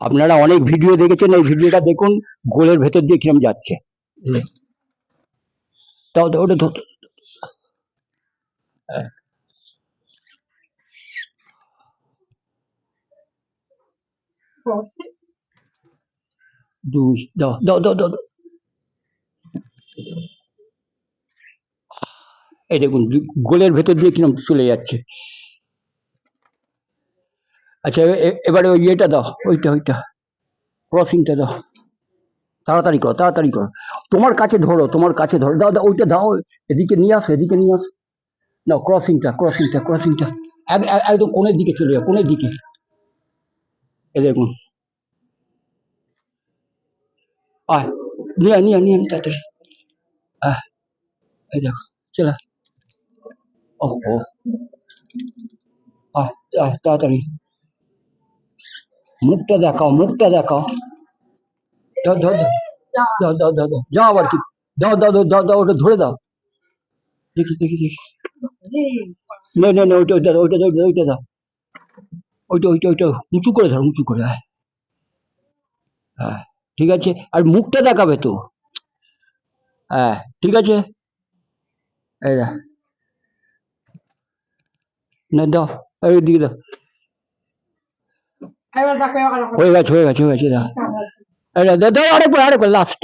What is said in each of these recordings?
আপনারা অনেক ভিডিও দেখেছেন, এই ভিডিওটা দেখুন গোলের ভেতর দিয়ে কিরম যাচ্ছে। দাও দাও ওটা ধর। দুই দাও দাও দাও দাও দাও। এই দেখুন গোলের ভেতর দিয়ে কিরম চলে যাচ্ছে। আচ্ছা এবারে ওই ইয়েটা দাও, ওইটা ওইটা ক্রসিংটা দাও। তাড়াতাড়ি করো তাড়াতাড়ি করো, তোমার কাছে ধরো, তোমার কাছে ধরো, দাও দাও ওইটা দাও, এদিকে নিয়ে আসো, এদিকে নিয়ে আসো। নাও ক্রসিংটা ক্রসিংটা ক্রসিংটা একদম কোণের দিকে চলে যাও, কোণের দিকে। এই দেখুন, আয় নিয়ে নিয়ে নিয়ে তাড়াতাড়ি। এই দেখো চলে। ও ও তাড়াতাড়ি মুখটা দেখাও, মুখটা দেখাও। দাও দাও দাও দাও দাও দাও যাও আবার কি, দাও দাও দাও দাও দাও ওটা ধরে দাও, দেখি দেখি দেখি। না না না ওইটা ওইটা ওইটা ওইটা ওইটা দাও, ওইটা ওইটা ওইটা উঁচু করে ধরো, উঁচু করে। হ্যাঁ হ্যাঁ ঠিক আছে, আর মুখটা দেখাবে তো। হ্যাঁ ঠিক আছে। এই না দাও, এই দিকে দাও। হয়ে গেছে হয়ে গেছে হয়ে গেছে, দাও দাও দাও, আরেকবার আরেকবার লাস্ট।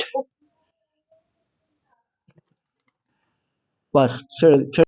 বাস ছেড়ে ছেড়ে